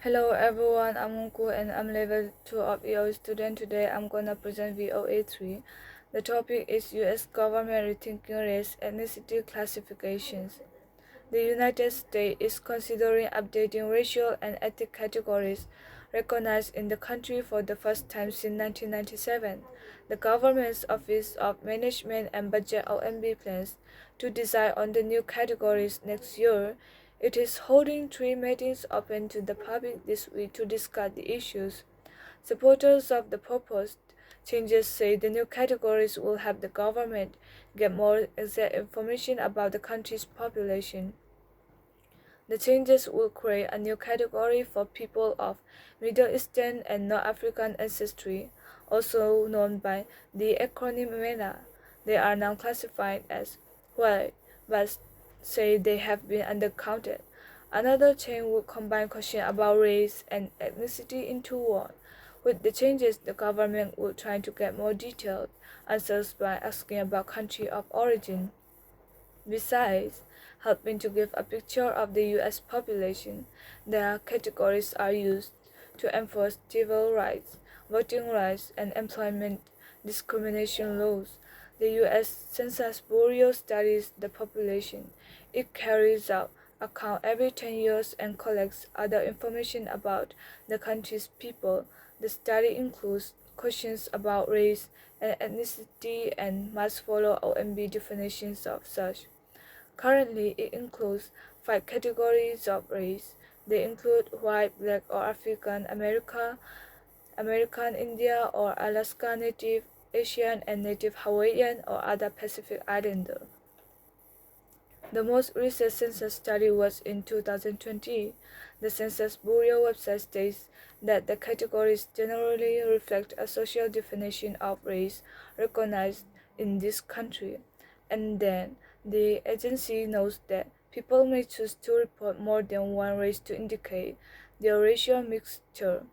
Hello everyone, I'm Ngun Ku and I'm level 2 of EO student. Today I'm gonna present VOA 3. The topic is US Government Rethinking Race, Ethnicity Classifications. The United States is considering updating racial and ethnic categories recognized in the country for the first time since 1997. The government's Office of Management and Budget (OMB) plans to decide on the new categories next year. It is holding 3 meetings open to the public this week to discuss the issues. Supporters of the proposed changes say the new categories will help the government get more exact information about the country's population. The changes will create a new category for people of Middle Eastern and North African ancestry, also known by the acronym MENA. They are now classified as white, but say they have been undercounted. Another change will combine questions about race and ethnicity into one. With the changes, the government will try to get more detailed answers by asking about country of origin. Besides helping to give a picture of the U.S. population, the categories are used to enforce civil rights, voting rights, and employment discrimination laws. The U.S. Census Bureau studies the population. It carries out a count every 10 years and collects other information about the country's people. The study includes questions about race and ethnicity and must follow OMB definitions of such. Currently, it includes 5 categories of race. They include white, black, or African American, American Indian or Alaska Native, Asian, and Native Hawaiian or other Pacific Islander. The most recent census study was in 2020. The Census Bureau website states that the categories generally reflect a social definition of race recognized in this country, and then the agency notes that people may choose to report more than one race to indicate their racial mixture.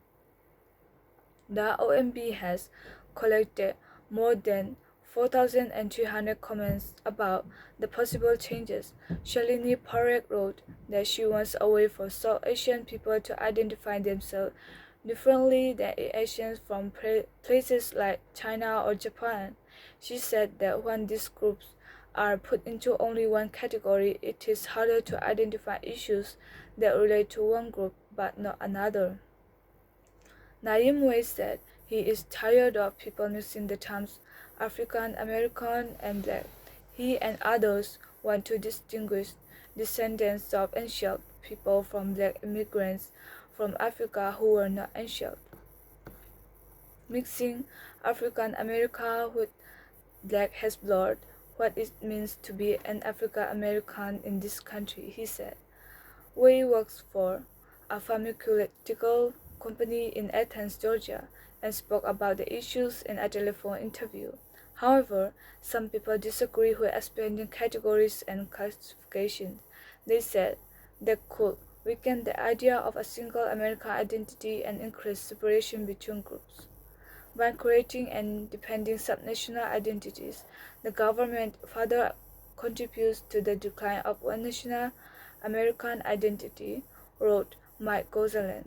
The OMB has collected more than 4,300 comments about the possible changes. Shalini Parekh wrote that she wants a way for South Asian people to identify themselves differently than Asians from places like China or Japan. She said that when these groups are put into only one category, it is harder to identify issues that relate to one group but not another. Naeem Way said he is tired of people mixing the terms African American and black. He and others want to distinguish descendants of enslaved people from black immigrants from Africa who were not enslaved. Mixing African American with black has blurred what it means to be an African American in this country, he said. Wei works for a pharmaceutical company in Athens, Georgia, and spoke about the issues in a telephone interview. However, some people disagree with expanding categories and classifications. They said they could weaken the idea of a single American identity and increase separation between groups. By creating and defending subnational identities, the government further contributes to the decline of one national American identity, wrote Mike Gonzalez,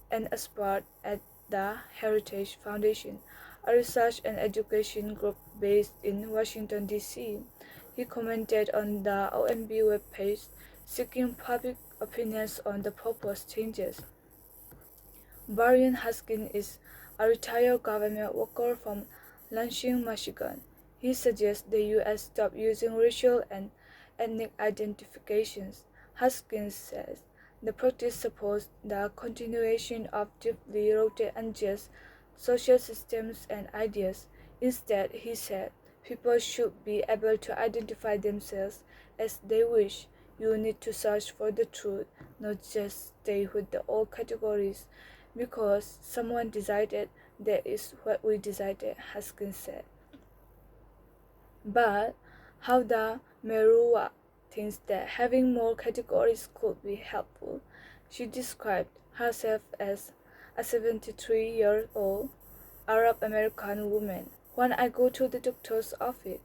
an expert at the Heritage Foundation, a research and education group based in Washington, D.C. He commented on the OMB webpage, seeking public opinions on the proposed changes. Brian Haskins is a retired government worker from Lansing, Michigan. He suggests the U.S. stop using racial and ethnic identifications. Haskins says the practice supports the continuation of deeply rooted unjust social systems and ideas. Instead, he said, people should be able to identify themselves as they wish. You need to search for the truth, not just stay with the old categories, because someone decided that is what we decided, Haskins said. But how the Merua thinks that having more categories could be helpful. She described herself as a 73-year-old Arab American woman. When I go to the doctor's office,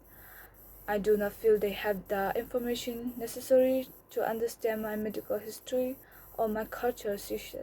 I do not feel they have the information necessary to understand my medical history or my culture, she said.